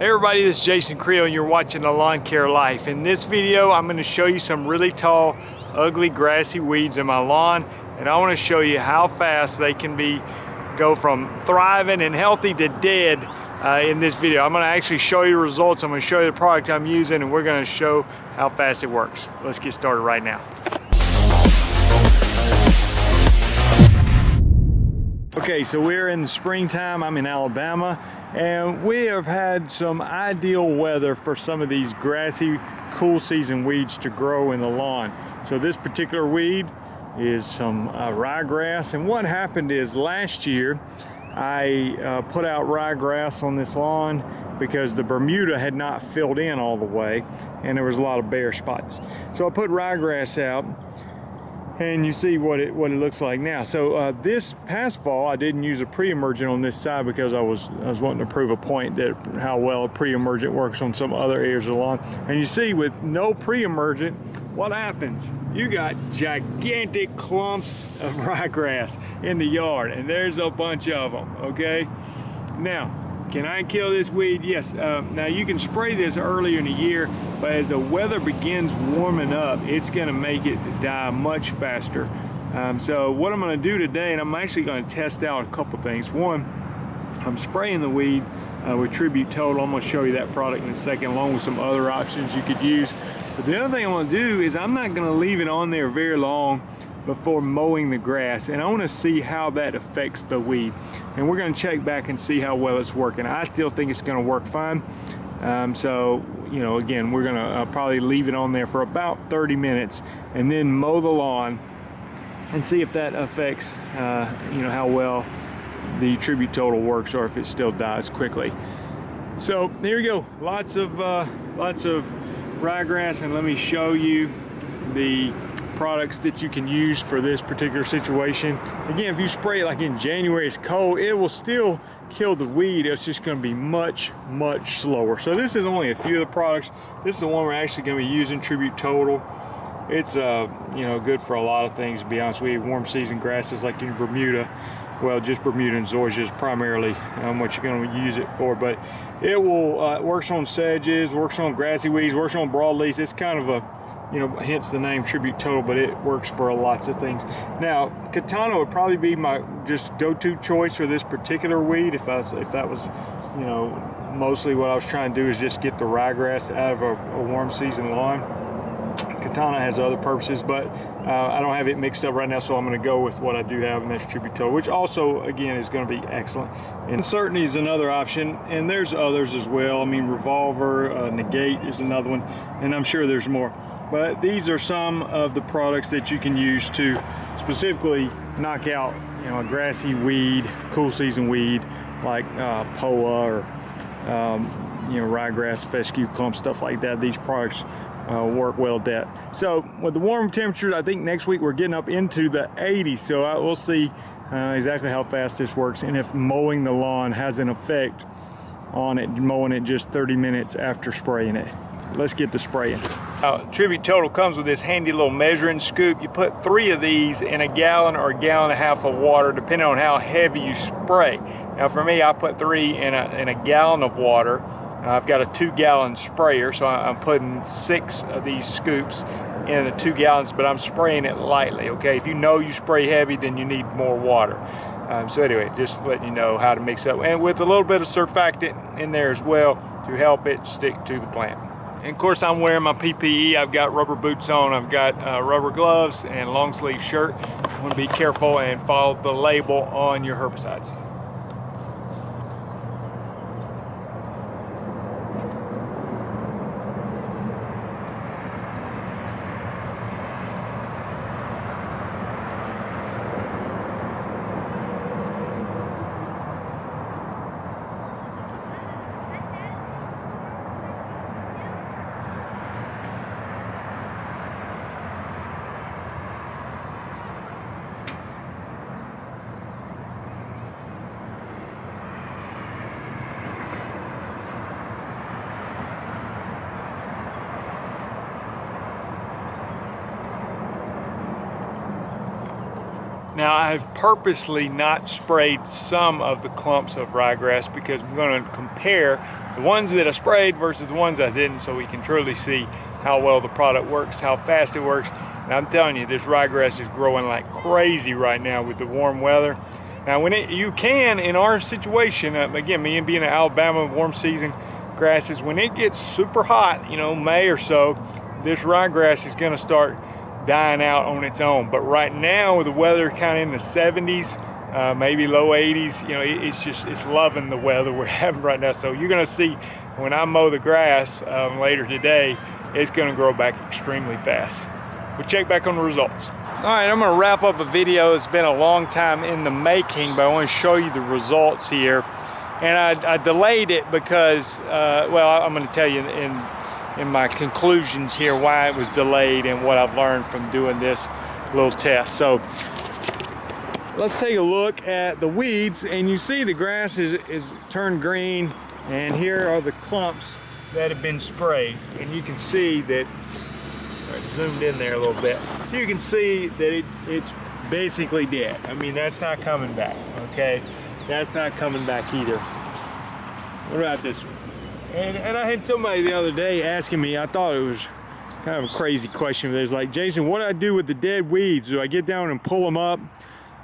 Hey everybody, this is Jason Creel and you're watching The Lawn Care Life. In this video, I'm going to show you some really tall, ugly, grassy weeds in my lawn, and I want to show you how fast they can go from thriving and healthy to dead in this video. I'm going to actually show you results. I'm going to show you the product I'm using, and we're going to show how fast it works. Let's get started right now. Okay, so we're in the springtime. I'm in Alabama, and we have had some ideal weather for some of these grassy, cool season weeds to grow in the lawn. So this particular weed is some ryegrass, and what happened is last year I put out ryegrass on this lawn because the bermuda had not filled in all the way and there was a lot of bare spots. So I put ryegrass out, and you see what it looks like now. So this past fall I didn't use a pre-emergent on this side because I was wanting to prove a point that how well a pre-emergent works on some other areas of the lawn. And you see, with no pre-emergent, what happens? You got gigantic clumps of ryegrass in the yard, and there's a bunch of them. Okay, now can I kill this weed? Yes. Now you can spray this earlier in the year, but as the weather begins warming up, it's going to make it die much faster. So what I'm going to do today, and I'm actually going to test out a couple things. One, I'm spraying the weed with Tribute Total. I'm going to show you that product in a second, along with some other options you could use. But the other thing I want to do is I'm not going to leave it on there very long before mowing the grass, and I want to see how that affects the weed, and we're going to check back and see how well it's working. I still think it's going to work fine. So you know, again, we're going to probably leave it on there for about 30 minutes and then mow the lawn and see if that affects you know, how well the Tribute Total works, or if it still dies quickly. So here we go, lots of ryegrass, and let me show you the products that you can use for this particular situation. Again, if you spray it like in January, it's cold, it will still kill the weed. It's just going to be much slower. So this is only a few of the products. This is the one we're actually going to be using, Tribute Total. It's you know, good for a lot of things, to be honest with you. Warm season grasses like in Bermuda, well, just Bermuda and zoysia is primarily what you're going to use it for, but it will works on sedges, works on grassy weeds, works on broadleaves. It's kind of a, you know, hence the name Tribute Total, but it works for lots of things. Now, Katana would probably be my just go-to choice for this particular weed. If that was, you know, mostly what I was trying to do is just get the ryegrass out of a warm season lawn. Katana has other purposes, but I don't have it mixed up right now, so I'm going to go with what I do have, and that's Tribute Total, which also, again, is going to be excellent. And Certainty is another option, and there's others as well. I mean, Revolver, Negate is another one, and I'm sure there's more. But these are some of the products that you can use to specifically knock out, you know, a grassy weed, cool season weed like POA or you know, ryegrass, fescue clump, stuff like that. These products work well with that. So with the warm temperatures, I think next week we're getting up into the 80s. So we'll see exactly how fast this works, and if mowing the lawn has an effect on it, mowing it just 30 minutes after spraying it. Let's get to spraying. Tribute Total comes with this handy little measuring scoop. You put 3 of these in a gallon or a gallon and a half of water, depending on how heavy you spray. Now for me, I put 3 in a gallon of water. I've got a 2-gallon sprayer, so I'm putting 6 of these scoops in the 2 gallons, but I'm spraying it lightly, okay? If you know you spray heavy, then you need more water. So anyway, just letting you know how to mix up, and with a little bit of surfactant in there as well to help it stick to the plant. And of course, I'm wearing my PPE. I've got rubber boots on, I've got rubber gloves and long sleeve shirt. You want to be careful and follow the label on your herbicides. Now, I've purposely not sprayed some of the clumps of ryegrass because we're going to compare the ones that I sprayed versus the ones I didn't, so we can truly see how well the product works, how fast it works. And I'm telling you, this ryegrass is growing like crazy right now with the warm weather. Now, you can, in our situation, again, me being in Alabama, warm season grasses, when it gets super hot, you know, May or so, this ryegrass is going to start dying out on its own. But right now, with the weather kind of in the 70s, maybe low 80s, you know, it's loving the weather we're having right now. So you're going to see when I mow the grass later today, it's going to grow back extremely fast. We'll check back on the results. All right, I'm going to wrap up a video. It's been a long time in the making, but I want to show you the results here. And I delayed it because, well, I'm going to tell you in my conclusions here why it was delayed and what I've learned from doing this little test. So let's take a look at the weeds, and you see the grass is turned green, and here are the clumps that have been sprayed. And you can see that, zoomed in there a little bit, you can see that it's basically dead. I mean, that's not coming back, okay? That's not coming back either. What about this one? And I had somebody the other day asking me, I thought it was kind of a crazy question, but it's like, Jason, what do I do with the dead weeds? Do I get down and pull them up?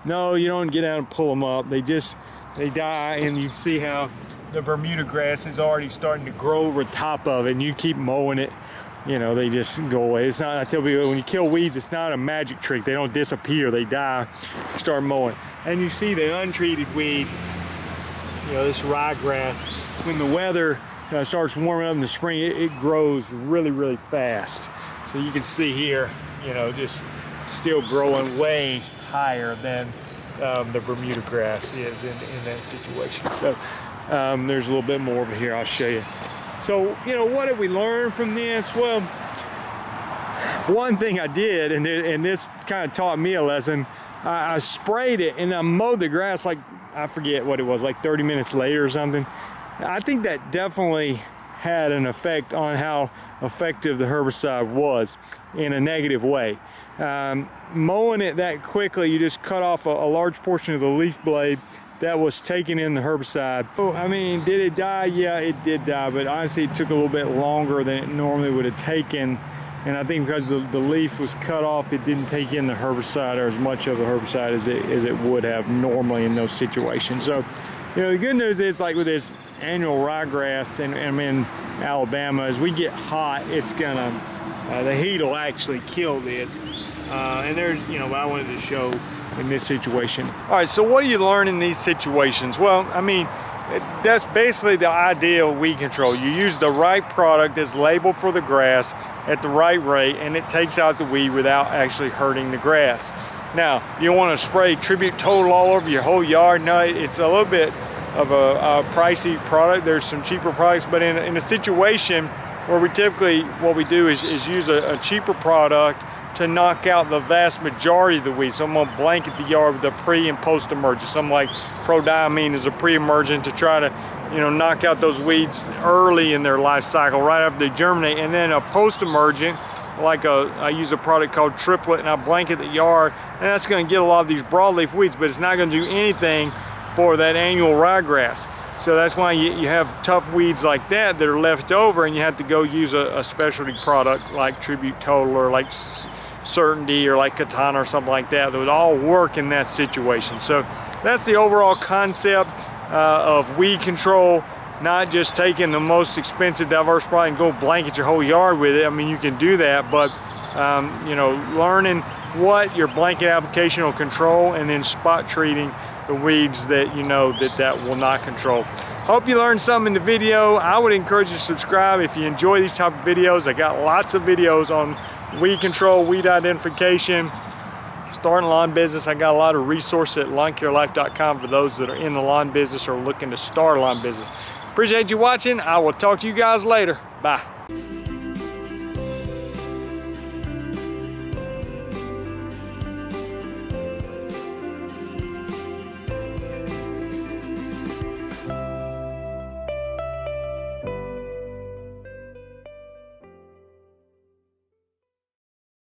No, you don't get down and pull them up. They die, and you see how the Bermuda grass is already starting to grow over top of it, and you keep mowing it, you know, they just go away. It's not, I tell people, when you kill weeds, it's not a magic trick. They don't disappear, they die. Start mowing. And you see the untreated weeds, you know, this ryegrass, when the weather starts warming up in the spring, it grows really, really fast. So you can see here, you know, just still growing way higher than the Bermuda grass is in that situation. So there's a little bit more over here, I'll show you. So, you know, what did we learn from this? Well, one thing I did, and this kind of taught me a lesson, I sprayed it and I mowed the grass like, I forget what it was, like 30 minutes later or something. I think that definitely had an effect on how effective the herbicide was in a negative way. Mowing it that quickly, you just cut off a large portion of the leaf blade that was taking in the herbicide. So, I mean, did it die? Yeah, it did die, but honestly it took a little bit longer than it normally would have taken. And I think because the leaf was cut off, it didn't take in the herbicide, or as much of the herbicide as it would have normally in those situations. So, you know, the good news is, like with this annual ryegrass, and I'm in Alabama, as we get hot, it's gonna, the heat will actually kill this. And there's, you know, what I wanted to show in this situation. All right, so what do you learn in these situations? Well, I mean, that's basically the idea of weed control. You use the right product that's labeled for the grass at the right rate, and it takes out the weed without actually hurting the grass. Now, you don't want to spray Tribute Total all over your whole yard. No, it's a little bit of a pricey product. There's some cheaper products, but in a situation where we typically, what we do is use a cheaper product to knock out the vast majority of the weeds. So I'm gonna blanket the yard with a pre and post emergent. Something like prodiamine is a pre-emergent to try to, you know, knock out those weeds early in their life cycle, right after they germinate. And then a post emergent, like I use a product called Triplet, and I blanket the yard, and that's gonna get a lot of these broadleaf weeds, but it's not gonna do anything for that annual ryegrass. So that's why you have tough weeds like that are left over, and you have to go use a specialty product like Tribute Total or like Certainty or like Katana or something like that would all work in that situation. So that's the overall concept of weed control, not just taking the most expensive diverse product and go blanket your whole yard with it. I mean, you can do that, but you know, learning what your blanket application will control, and then spot treating the weeds that you know that will not control. Hope you learned something in the video. I would encourage you to subscribe if you enjoy these type of videos. I got lots of videos on weed control, weed identification, starting lawn business. I got a lot of resources at lawncarelife.com for those that are in the lawn business or looking to start a lawn business. Appreciate you watching. I will talk to you guys later. Bye.